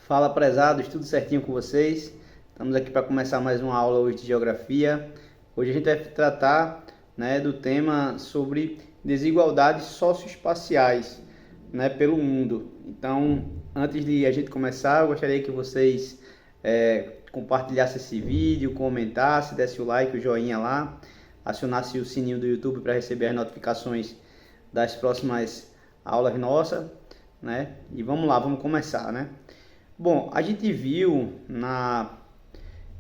Fala, prezados, tudo certinho com vocês? Estamos aqui para começar mais uma aula hoje de geografia. Hoje a gente vai tratar, do tema sobre desigualdades socioespaciais, pelo mundo. Então, antes de a gente começar, eu gostaria que vocês compartilhassem esse vídeo, comentassem, dessem o like, o joinha lá, acionasse o sininho do YouTube para receber as notificações das próximas aulas nossas, E vamos lá, vamos começar, Bom, a gente viu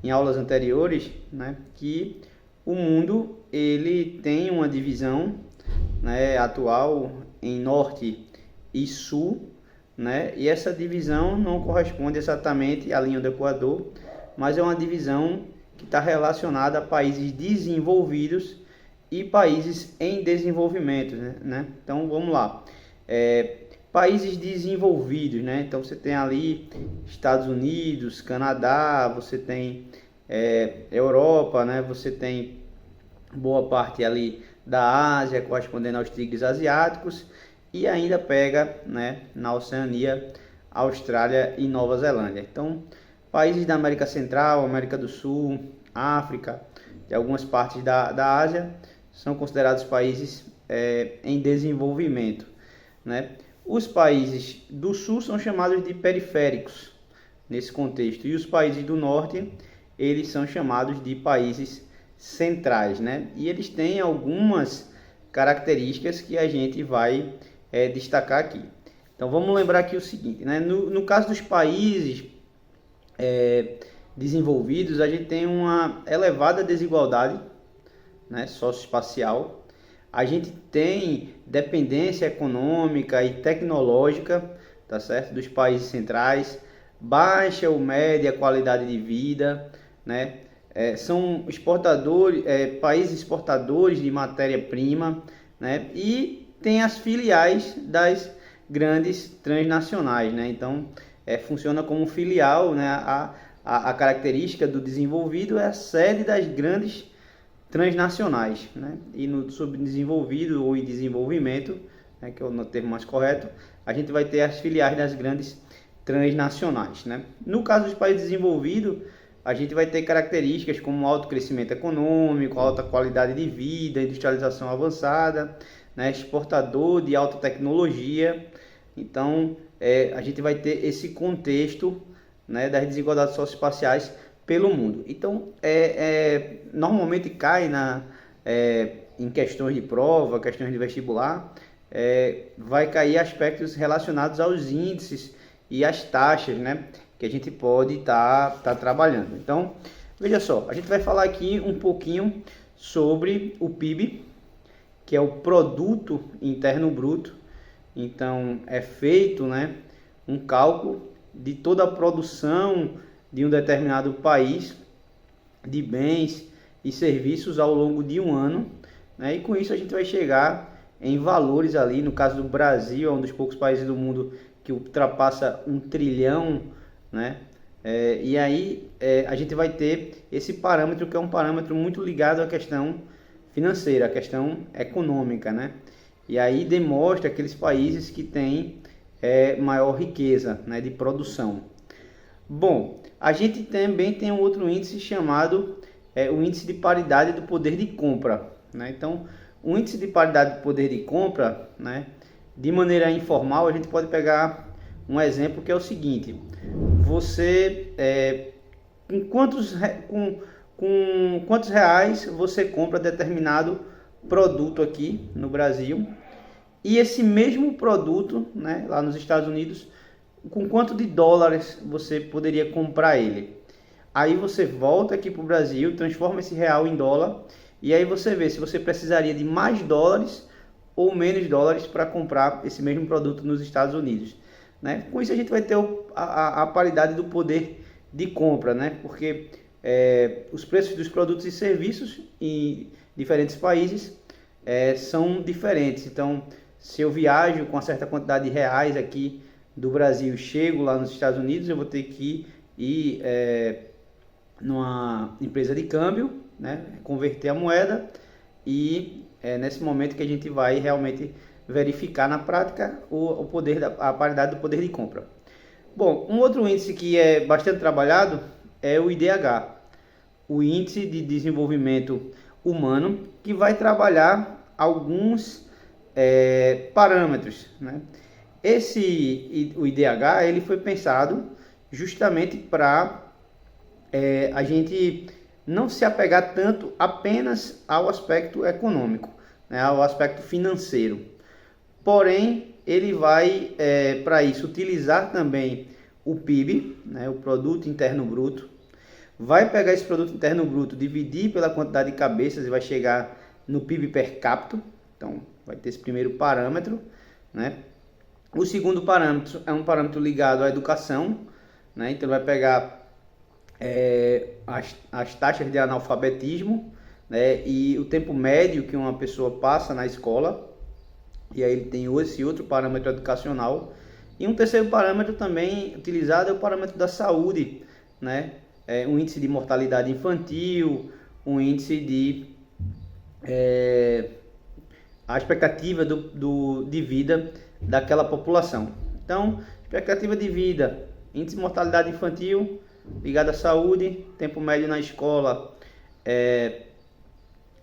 em aulas anteriores, que o mundo ele tem uma divisão, atual em norte e sul, e essa divisão não corresponde exatamente à linha do Equador, mas é uma divisão que está relacionada a países desenvolvidos e países em desenvolvimento, Então vamos lá. Países desenvolvidos, Então você tem ali Estados Unidos, Canadá, você tem Europa, Você tem boa parte ali da Ásia, correspondendo aos tigres asiáticos, e ainda pega, na Oceania, Austrália e Nova Zelândia. Então, países da América Central, América do Sul, África e algumas partes da Ásia são considerados países em desenvolvimento, Os países do sul são chamados de periféricos nesse contexto, e os países do norte, eles são chamados de países centrais, E eles têm algumas características que a gente vai destacar aqui. Então vamos lembrar aqui o seguinte, no caso dos países desenvolvidos, a gente tem uma elevada desigualdade, socioespacial. A gente tem dependência econômica e tecnológica, tá certo? Dos países centrais, baixa ou média qualidade de vida, são exportadores, países exportadores de matéria-prima, E tem as filiais das grandes transnacionais, Então, funciona como filial, A característica do desenvolvido é a sede das grandes transnacionais, E no subdesenvolvido ou em desenvolvimento, que é o termo mais correto, a gente vai ter as filiais das grandes transnacionais, No caso dos países desenvolvidos, a gente vai ter características como alto crescimento econômico, alta qualidade de vida, industrialização avançada, exportador de alta tecnologia. Então, a gente vai ter esse contexto, das desigualdades socioespaciais pelo mundo. Então, normalmente cai em questões de prova, questões de vestibular, vai cair aspectos relacionados aos índices e às taxas, que a gente pode estar trabalhando. Então, veja só, a gente vai falar aqui um pouquinho sobre o PIB, que é o Produto Interno Bruto. Então, é feito, um cálculo de toda a produção de um determinado país de bens e serviços ao longo de um ano, E com isso a gente vai chegar em valores ali, no caso do Brasil, é um dos poucos países do mundo que ultrapassa 1 trilhão, e aí a gente vai ter esse parâmetro, que é um parâmetro muito ligado à questão financeira, à questão econômica, E aí demonstra aqueles países que têm maior riqueza, de produção. Bom, a gente também tem um outro índice chamado o índice de paridade do poder de compra, Então, o índice de paridade do poder de compra, de maneira informal, a gente pode pegar um exemplo que é o seguinte: você com quantos reais você compra determinado produto aqui no Brasil, e esse mesmo produto, lá nos Estados Unidos, com quanto de dólares você poderia comprar ele? Aí você volta aqui para o Brasil, transforma esse real em dólar, e aí você vê se você precisaria de mais dólares ou menos dólares para comprar esse mesmo produto nos Estados Unidos, Com isso a gente vai ter a paridade do poder de compra, Porque os preços dos produtos e serviços em diferentes países são diferentes. Então, se eu viajo com uma certa quantidade de reais aqui do Brasil e chego lá nos Estados Unidos, eu vou ter que ir numa empresa de câmbio, converter a moeda, e nesse momento que a gente vai realmente verificar na prática a paridade do poder de compra. Bom, um outro índice que é bastante trabalhado é o IDH, o Índice de Desenvolvimento Humano, que vai trabalhar alguns parâmetros, né? O IDH ele foi pensado justamente para a gente não se apegar tanto apenas ao aspecto econômico, né, ao aspecto financeiro. Porém, ele vai, para isso, utilizar também o PIB, né, o Produto Interno Bruto. Vai pegar esse Produto Interno Bruto, dividir pela quantidade de cabeças e vai chegar no PIB per capita. Então, vai ter esse primeiro parâmetro, né? O segundo parâmetro é um parâmetro ligado à educação, né? Então, vai pegar as taxas de analfabetismo, né? E o tempo médio que uma pessoa passa na escola. E aí ele tem esse outro parâmetro educacional. E um terceiro parâmetro também utilizado é o parâmetro da saúde, né? Um índice de mortalidade infantil, um índice de a expectativa de vida daquela população. Então, expectativa de vida, índice de mortalidade infantil ligado à saúde, tempo médio na escola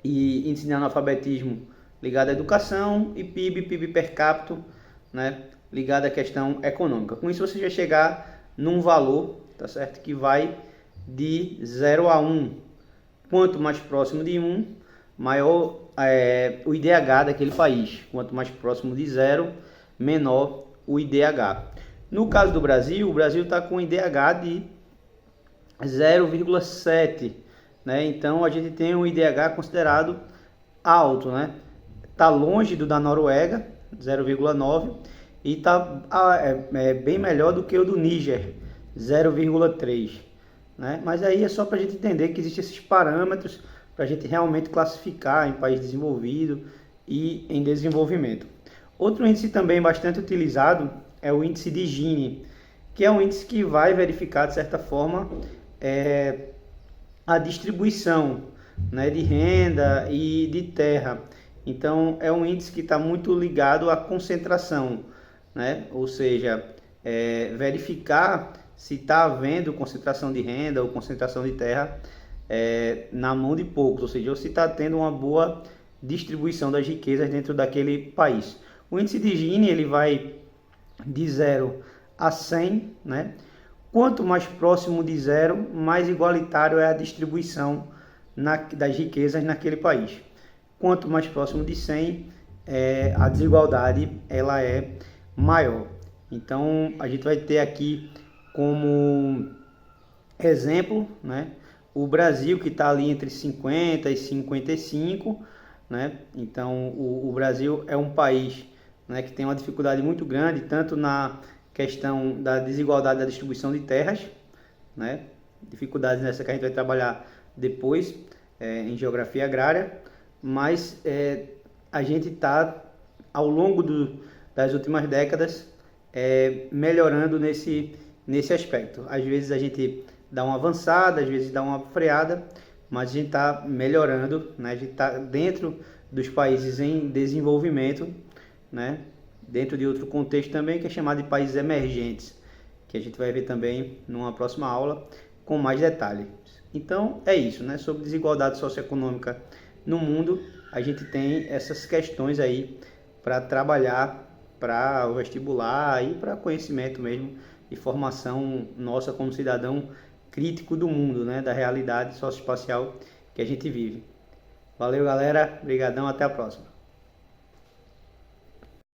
e índice de analfabetismo ligado à educação e PIB per capita, né, ligado à questão econômica. Com isso você vai chegar num valor, tá certo, que vai de 0 a 1. Quanto mais próximo de 1, maior o IDH daquele país. Quanto mais próximo de 0, menor o IDH. No caso do Brasil, o Brasil está com IDH de 0,7, né? Então a gente tem um IDH considerado alto, né? Tá longe do da Noruega, 0,9, e tá bem melhor do que o do Níger, 0,3, né? Mas aí é só para a gente entender que existem esses parâmetros para a gente realmente classificar em país desenvolvido e em desenvolvimento. Outro índice também bastante utilizado é o índice de Gini, que é um índice que vai verificar, de certa forma, a distribuição, né, de renda e de terra. Então, é um índice que está muito ligado à concentração, né? Ou seja, verificar se está havendo concentração de renda ou concentração de terra na mão de poucos, ou seja, ou se está tendo uma boa distribuição das riquezas dentro daquele país. O índice de Gini ele vai de 0 a 100, né? Quanto mais próximo de 0, mais igualitário é a distribuição das riquezas naquele país. Quanto mais próximo de 100, a desigualdade ela é maior. Então, a gente vai ter aqui como exemplo, né, o Brasil, que está ali entre 50 e 55, né? Então, o Brasil é um país, né, que tem uma dificuldade muito grande, tanto na questão da desigualdade da distribuição de terras, né? Dificuldades nessa que a gente vai trabalhar depois em geografia agrária, mas a gente está, ao longo das últimas décadas, melhorando nesse aspecto. Às vezes a gente dá uma avançada, às vezes dá uma freada, mas a gente está melhorando, né? A gente está dentro dos países em desenvolvimento, né? Dentro de outro contexto também, que é chamado de países emergentes, que a gente vai ver também numa próxima aula com mais detalhes. Então é isso, né? Sobre desigualdade socioeconômica no mundo, a gente tem essas questões aí para trabalhar para o vestibular e para conhecimento mesmo e formação nossa como cidadão crítico do mundo, né? Da realidade socioespacial que a gente vive. Valeu, galera. Obrigadão, até a próxima.